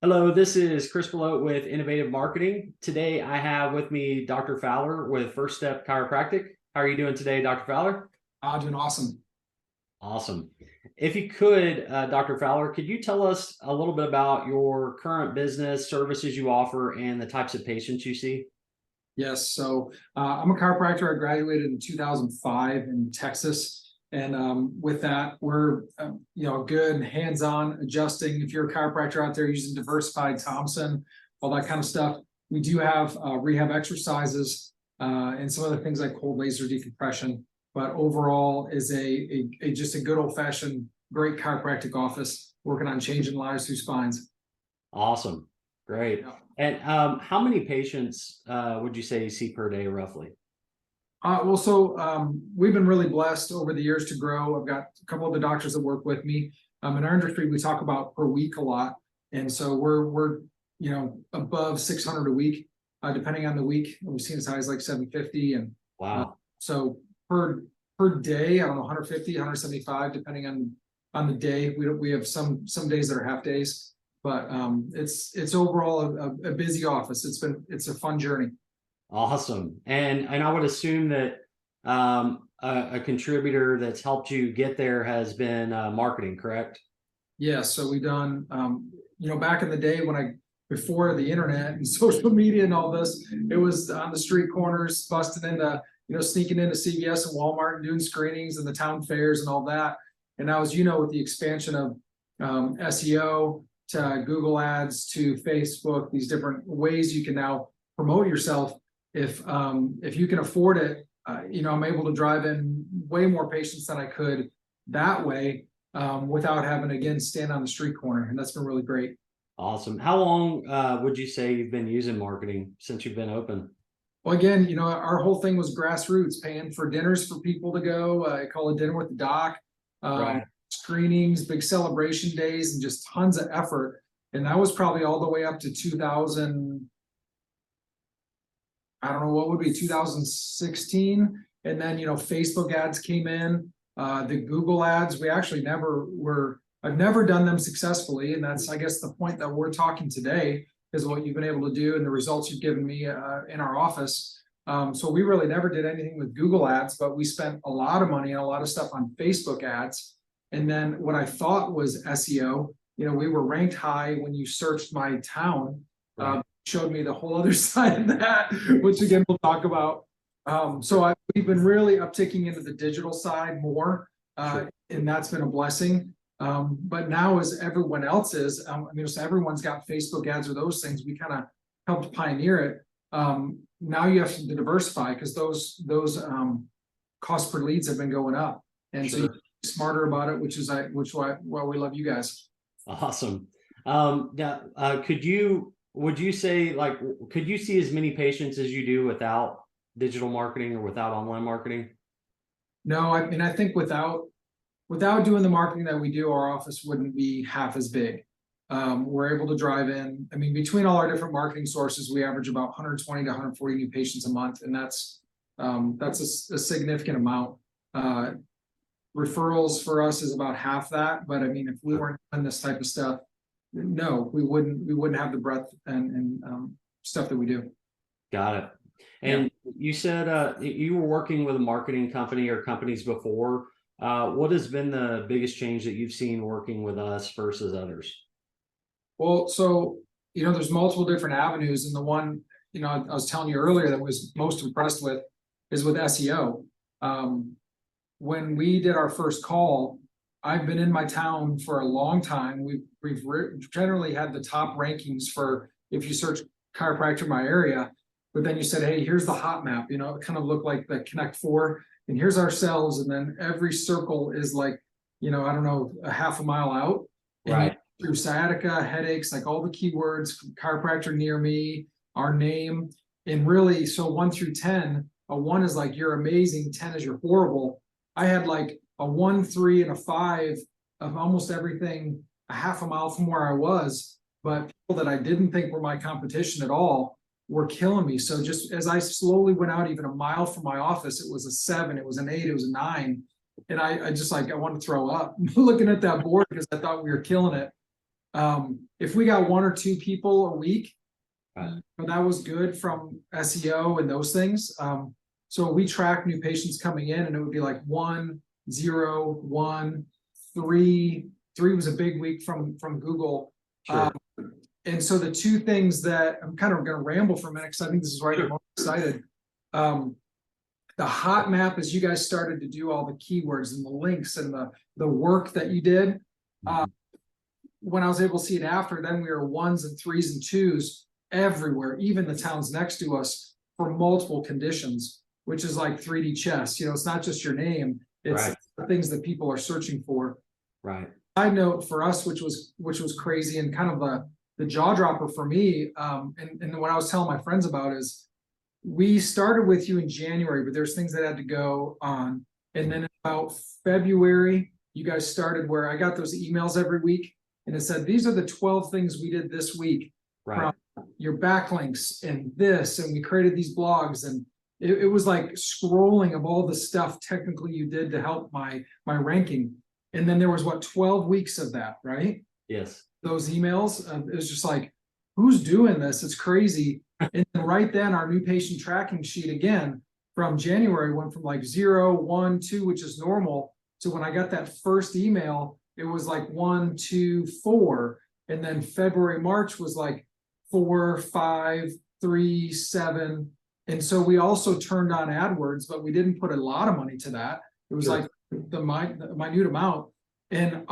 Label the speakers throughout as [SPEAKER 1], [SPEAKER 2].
[SPEAKER 1] Hello, this is Chris Belote with Innovative Marketing. Today I have with me Dr. Fowler with First Step Chiropractic. How are you doing today, Dr. Fowler?
[SPEAKER 2] Doing awesome.
[SPEAKER 1] Awesome. If you could, Dr. Fowler, could you tell us a little bit about your current business, services you offer, and the types of patients you see?
[SPEAKER 2] Yes, so I'm a chiropractor. I graduated in 2005 in Texas, and with that, we're good hands-on adjusting. If you're a chiropractor out there using Diversified Thompson, all that kind of stuff, we do have rehab exercises and some other things like cold laser decompression. But overall, is just a good old-fashioned great chiropractic office working on changing lives through spines.
[SPEAKER 1] Awesome. Great.
[SPEAKER 2] Yeah.
[SPEAKER 1] And how many patients would you say you see per day roughly?
[SPEAKER 2] We've been really blessed over the years to grow. I've got a couple of the doctors that work with me. In our industry, we talk about per week a lot, and so we're above 600 a week, depending on the week. We've seen as high as like 750, and
[SPEAKER 1] Wow.
[SPEAKER 2] so per day, I don't know, 150, 175, depending on the day. We have some days that are half days, but it's overall a busy office. It's a fun journey.
[SPEAKER 1] Awesome. And I would assume that a contributor that's helped you get there has been marketing, correct?
[SPEAKER 2] Yeah, so we've done, back in the day before the internet and social media and all this, it was on the street corners, busting into, sneaking into CVS and Walmart and doing screenings and the town fairs and all that. And now, as you know, with the expansion of SEO to Google Ads to Facebook, these different ways you can now promote yourself. If you can afford it, I'm able to drive in way more patients than I could that way without having to, again, stand on the street corner. And that's been really great.
[SPEAKER 1] Awesome. How long would you say you've been using marketing since you've been open?
[SPEAKER 2] Well, again, our whole thing was grassroots, paying for dinners for people to go. I call it dinner with the doc,
[SPEAKER 1] Right.
[SPEAKER 2] screenings, big celebration days, and just tons of effort. And that was probably all the way up to 2000. I don't know what would be 2016. And then, Facebook ads came in, the Google ads, we actually I've never done them successfully. And that's, I guess, the point that we're talking today is what you've been able to do and the results you've given me in our office. So we really never did anything with Google ads, but we spent a lot of money and a lot of stuff on Facebook ads. And then what I thought was SEO, we were ranked high when you searched my town.
[SPEAKER 1] Right.
[SPEAKER 2] Showed me the whole other side of that, which again we'll talk about. We've been really upticking into the digital side more,
[SPEAKER 1] Sure.
[SPEAKER 2] and that's been a blessing. But now, as everyone else is, so everyone's got Facebook ads or those things. We kind of helped pioneer it. Now you have to diversify because those cost per leads have been going up, and
[SPEAKER 1] Sure.
[SPEAKER 2] so you're smarter about it, which is why we love you guys.
[SPEAKER 1] Awesome. Now, would you say, like, could you see as many patients as you do without digital marketing or without online marketing?
[SPEAKER 2] No, I think without doing the marketing that we do, our office wouldn't be half as big. We're able to drive in. Between all our different marketing sources, we average about 120 to 140 new patients a month, and that's a significant amount. Referrals for us is about half that, but if we weren't doing this type of stuff, no, we wouldn't have the breadth and stuff that we do.
[SPEAKER 1] Got it. And you said you were working with a marketing company or companies before. What has been the biggest change that you've seen working with us versus others?
[SPEAKER 2] Well, so there's multiple different avenues, and the one I was telling you earlier that was most impressed with is with SEO. When we did our first call, I've been in my town for a long time. We've generally had the top rankings for if you search chiropractor in my area. But then you said, hey, here's the hot map. It kind of looked like the Connect 4, and here's ourselves, and then every circle is like, I don't know, a half a mile out.
[SPEAKER 1] Right.
[SPEAKER 2] Through sciatica, headaches, like all the keywords, chiropractor near me, our name, and really, so 1 through 10. A 1 is like you're amazing, 10 is you're horrible. I had like a 1, 3, and a 5 of almost everything a half a mile from where I was, but people that I didn't think were my competition at all were killing me. So just as I slowly went out even a mile from my office, it was a 7, it was an 8, it was a 9. And I just I want to throw up looking at that board because I thought we were killing it. If we got 1 or 2 people a week,
[SPEAKER 1] Right.
[SPEAKER 2] that was good from SEO and those things. So we track new patients coming in, and it would be like 1, 0, 1, 3. 3 was a big week from Google.
[SPEAKER 1] Sure.
[SPEAKER 2] And so the 2 things that I'm kind of going to ramble for a minute, because I think this is right. I'm excited. The hot map, as you guys started to do all the keywords and the links and the work that you did. When I was able to see it after, then we were 1s and 3s and 2s everywhere, even the towns next to us, for multiple conditions, which is like 3D chess. You know, it's not just your name, it's
[SPEAKER 1] Right.
[SPEAKER 2] the things that people are searching for.
[SPEAKER 1] Right.
[SPEAKER 2] Side note for us, which was crazy and kind of the jaw dropper for me, and what I was telling my friends about is, we started with you in January, but there's things that had to go on. And then about February, you guys started where I got those emails every week, and it said, these are the 12 things we did this week.
[SPEAKER 1] Right.
[SPEAKER 2] From your backlinks and this, and we created these blogs, and it was like scrolling of all the stuff technically you did to help my ranking. And then there was 12 weeks of that, right?
[SPEAKER 1] Yes.
[SPEAKER 2] Those emails, it was just like, who's doing this? It's crazy. And then right then, our new patient tracking sheet again from January went from like 0, 1, 2, which is normal. So when I got that first email, it was like 1, 2, 4. And then February, March was like 4, 5, 3, 7. And so we also turned on AdWords, but we didn't put a lot of money to that. It was like the minute amount. And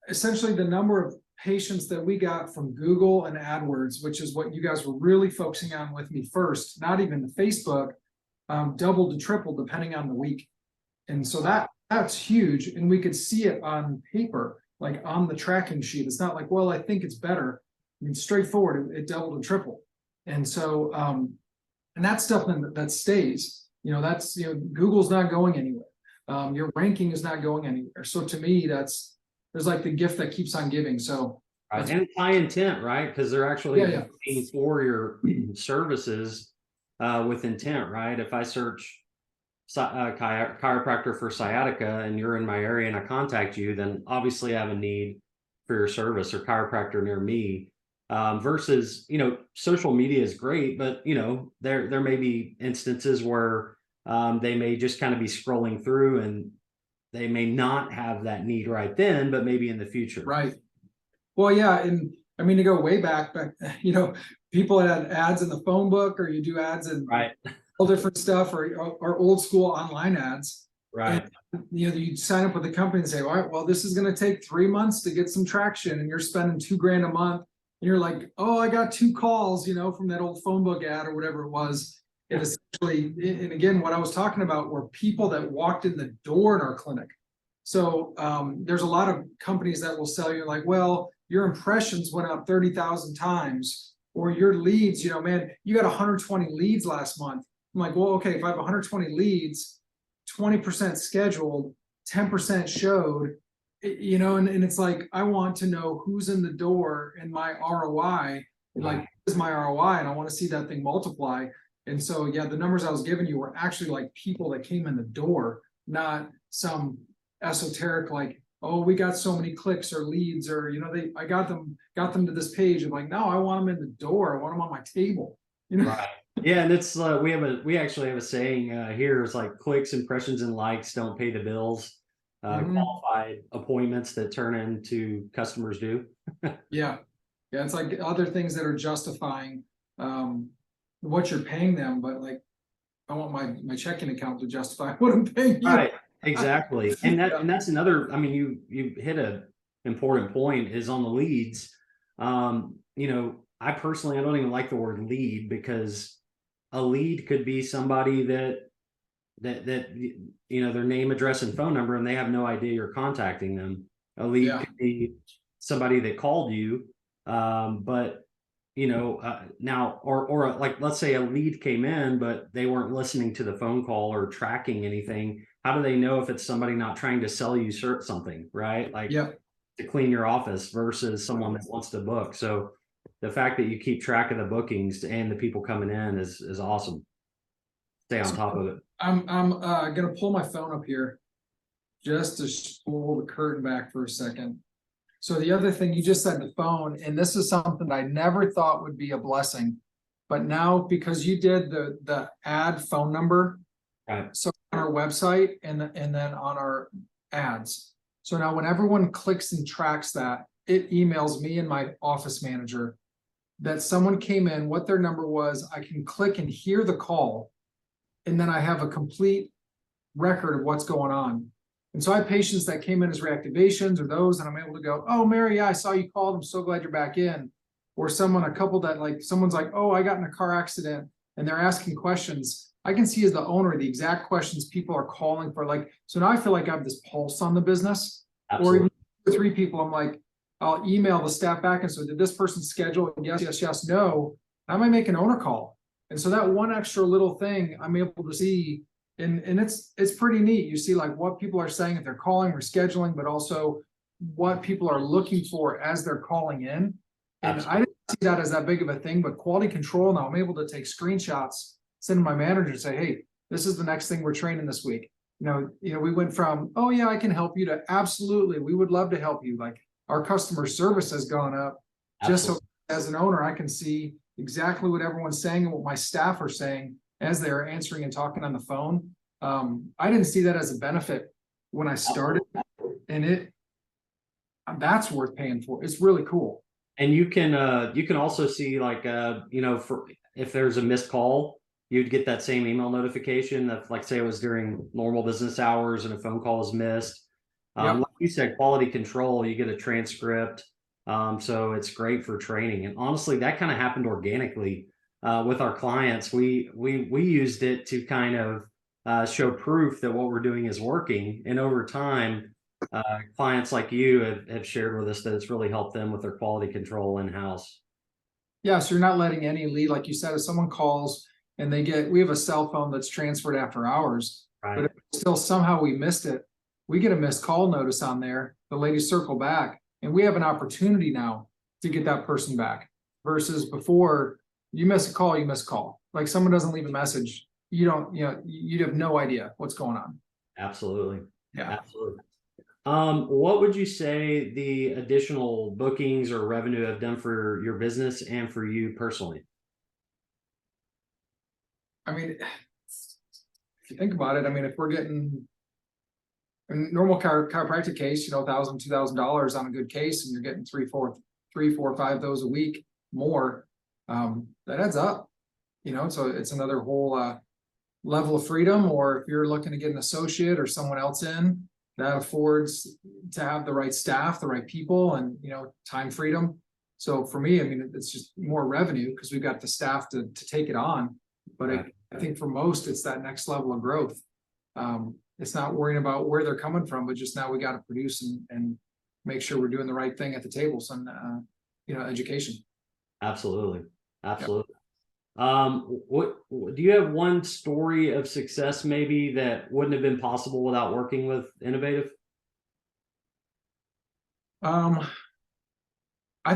[SPEAKER 2] essentially the number of patients that we got from Google and AdWords, which is what you guys were really focusing on with me first, not even the Facebook, doubled to tripled depending on the week. And so that's huge. And we could see it on paper, like on the tracking sheet. It's not like, well, I think it's better. I mean, straightforward, it doubled and tripled. And so, and that's stuff that stays, you know, that's, you know, Google's not going anywhere. Your ranking is not going anywhere. So to me, there's like the gift that keeps on giving. So
[SPEAKER 1] Right. And it's high intent, right? Because they're actually paying for your services with intent, right? If I search chiropractor for sciatica and you're in my area and I contact you, then obviously I have a need for your service, or chiropractor near me. Versus, you know, social media is great, but you know, there may be instances where they may just kind of be scrolling through and they may not have that need right then, but maybe in the future.
[SPEAKER 2] Right. Well, yeah. And I mean, to go way back, you know, people had ads in the phone book, or you do ads and all different stuff, or old school online ads.
[SPEAKER 1] Right.
[SPEAKER 2] And, you know, you sign up with the company and say, all right, well, this is going to take 3 months to get some traction, and you're spending $2,000 a month. And you're like, oh, I got 2 calls, you know, from that old phone book ad or whatever it was. It essentially, and again, what I was talking about were people that walked in the door in our clinic. So there's a lot of companies that will sell you like, well, your impressions went up 30,000 times, or your leads, you know, man, you got 120 leads last month. I'm like, well, okay, if I have 120 leads, 20% scheduled, 10% showed, you know, and it's like, I want to know who's in the door and my ROI, like, what is my ROI? And I want to see that thing multiply. And so, yeah, the numbers I was giving you were actually like people that came in the door, not some esoteric, like, oh, we got so many clicks or leads, or, you know, I got them to this page. I'm like, no, I want them in the door. I want them on my table, you know?
[SPEAKER 1] Right. Yeah. And it's, we actually have a saying here. It's like, clicks, impressions, and likes don't pay the bills. Qualified appointments that turn into customers do.
[SPEAKER 2] Yeah. It's like other things that are justifying what you're paying them, but like, I want my checking account to justify what I'm paying you.
[SPEAKER 1] Right. Exactly. And that's another, I mean, you hit a important point, is on the leads. You know, I personally, I don't even like the word lead, because a lead could be somebody that you know, their name, address, and phone number, and they have no idea you're contacting them. A lead could be somebody that called you, but you know, now, or like, let's say a lead came in, but they weren't listening to the phone call or tracking anything. How do they know if it's somebody not trying to sell you something, right? Like to clean your office versus someone that wants to book. So the fact that you keep track of the bookings and the people coming in is awesome. Stay on top of it.
[SPEAKER 2] I'm gonna pull my phone up here just to pull the curtain back for a second. So the other thing you just said, the phone, and this is something I never thought would be a blessing, but now because you did the add phone number,
[SPEAKER 1] Right.
[SPEAKER 2] so on our website and then on our ads. So now when everyone clicks and tracks that, it emails me and my office manager that someone came in, what their number was. I can click and hear the call, and then I have a complete record of what's going on. And so I have patients that came in as reactivations or those, and I'm able to go, oh, Mary, yeah, I saw you called. I'm so glad you're back in. Or a couple that like, someone's like, oh, I got in a car accident, and they're asking questions. I can see as the owner, the exact questions people are calling for. Like, so now I feel like I have this pulse on the business.
[SPEAKER 1] Absolutely.
[SPEAKER 2] Or even 2 or 3 people, I'm like, I'll email the staff back. And so did this person schedule? Yes, yes, yes, no. I might make an owner call. And so that one extra little thing I'm able to see, and it's pretty neat. You see like what people are saying if they're calling or scheduling, but also what people are looking for as they're calling in. And
[SPEAKER 1] Absolutely.
[SPEAKER 2] I didn't see that as that big of a thing, but quality control now, I'm able to take screenshots, send to my manager and say, hey, this is the next thing we're training this week. You know, we went from, oh yeah, I can help you, to absolutely, we would love to help you. Like our customer service has gone up. Just so as an owner, I can see exactly what everyone's saying and what my staff are saying as they're answering and talking on the phone. I didn't see that as a benefit when I started, and that's worth paying for. It's really cool.
[SPEAKER 1] And you can also see like you know, for if there's a missed call, you'd get that same email notification that, like, say it was during normal business hours and a phone call is missed.
[SPEAKER 2] Yep.
[SPEAKER 1] Like you said, quality control, you get a transcript. So it's great for training. And honestly, that kind of happened organically with our clients. We used it to kind of show proof that what we're doing is working. And over time, clients like you have shared with us that it's really helped them with their quality control in-house.
[SPEAKER 2] Yeah, so you're not letting any lead, like you said, if someone calls and we have a cell phone that's transferred after hours,
[SPEAKER 1] Right.
[SPEAKER 2] but if still somehow we missed it, we get a missed call notice on there, the lady circle back, and we have an opportunity now to get that person back. Versus before, you miss a call, you miss a call. Like someone doesn't leave a message, you have no idea what's going on.
[SPEAKER 1] Absolutely.
[SPEAKER 2] Yeah.
[SPEAKER 1] Absolutely. What would you say the additional bookings or revenue have done for your business and for you personally?
[SPEAKER 2] I mean, if you think about it, I mean, if we're getting a normal chiropractic case, $1,000, $2,000 on a good case, and you're getting 3, 4, 5 those a week more, that adds up. So it's another whole level of freedom. Or if you're looking to get an associate or someone else in, that affords to have the right staff, the right people, and time freedom. So for me, I mean, it's just more revenue because we've got the staff to take it on. But
[SPEAKER 1] Right.
[SPEAKER 2] I think for most, it's that next level of growth. It's not worrying about where they're coming from, but just now we got to produce and make sure we're doing the right thing at the tables and education.
[SPEAKER 1] Absolutely. Absolutely. What do you have one story of success maybe that wouldn't have been possible without working with Innovative?
[SPEAKER 2] I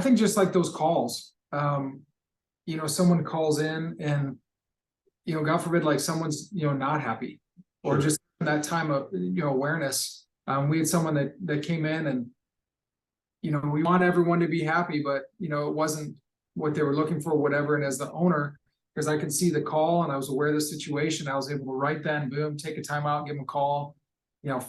[SPEAKER 2] think just like those calls, someone calls in and, God forbid, like someone's, not happy, or
[SPEAKER 1] Sure.
[SPEAKER 2] just that time of, awareness. We had someone that came in and, we want everyone to be happy, but, it wasn't what they were looking for, whatever. And as the owner, because I could see the call and I was aware of the situation, I was able to right then, boom, take a time out, give them a call,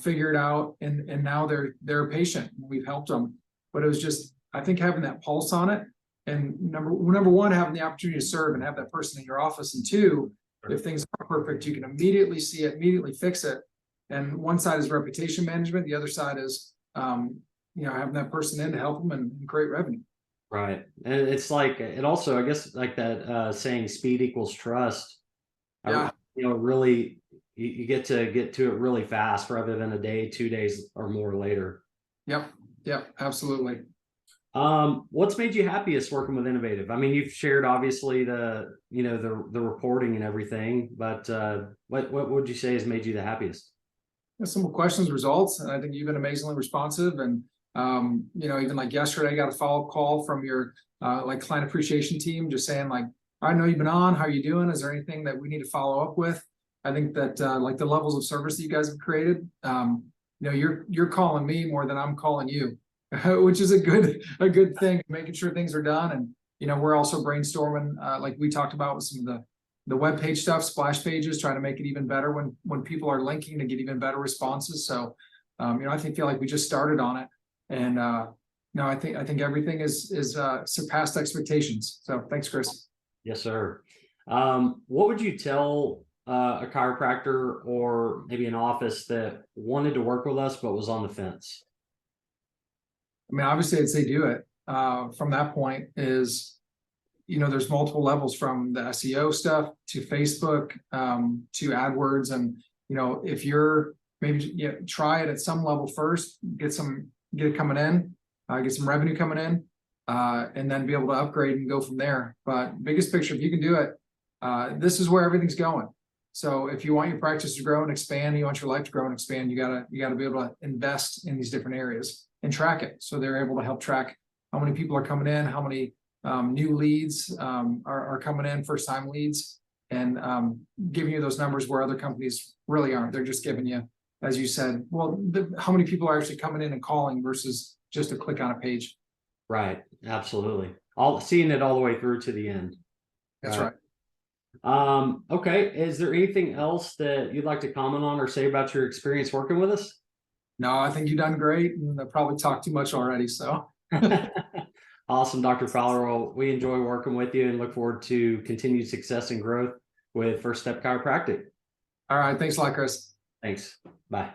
[SPEAKER 2] figure it out. And now they're a patient. We've helped them. But it was just, I think, having that pulse on it. And number one, having the opportunity to serve and have that person in your office. And 2, if things aren't perfect, you can immediately see it, immediately fix it. And one side is reputation management. The other side is, having that person in to help them and create revenue.
[SPEAKER 1] Right. And it's like, it also, I guess, like that saying, speed equals trust.
[SPEAKER 2] Yeah.
[SPEAKER 1] Really, you get to it really fast rather than a day, 2 days or more later.
[SPEAKER 2] Yep. Absolutely.
[SPEAKER 1] What's made you happiest working with Innovative? I mean, you've shared obviously the reporting and everything, but what would you say has made you the happiest?
[SPEAKER 2] Simple questions, results, and I think you've been amazingly responsive. And even like yesterday, I got a follow-up call from your client appreciation team, just saying like, I know you've been on. How are you doing? Is there anything that we need to follow up with? I think that the levels of service that you guys have created, you're calling me more than I'm calling you. which is a good thing, making sure things are done. And, you know, we're also brainstorming, like we talked about with some of the web page stuff, splash pages, trying to make it even better when people are linking to get even better responses. So, you know, I feel like we just started on it, and no, I think everything is surpassed expectations. So thanks, Chris.
[SPEAKER 1] Yes, sir. What would you tell a chiropractor or maybe an office that wanted to work with us but was on the fence?
[SPEAKER 2] I mean, obviously, I'd say do it. From that point is, you know, there's multiple levels from the SEO stuff to Facebook, to AdWords. And, you know, if you're maybe try it at some level first, get it coming in, get some revenue coming in, and then be able to upgrade and go from there. But biggest picture, if you can do it, this is where everything's going. So if you want your practice to grow and expand, you want your life to grow and expand, you gotta be able to invest in these different areas and track it. So they're able to help track how many people are coming in, how many new leads are coming in, first time leads, and giving you those numbers where other companies really aren't. They're just giving you, as you said, well, how many people are actually coming in and calling versus just a click on a page.
[SPEAKER 1] Right. Absolutely. Seeing it all the way through to the end.
[SPEAKER 2] That's right.
[SPEAKER 1] Okay. Is there anything else that you'd like to comment on or say about your experience working with us?
[SPEAKER 2] No, I think you've done great, and I probably talked too much already. So
[SPEAKER 1] awesome, Dr. Fowler. Well, we enjoy working with you and look forward to continued success and growth with First Step Chiropractic.
[SPEAKER 2] all right, thanks a lot, Chris.
[SPEAKER 1] Thanks. Bye.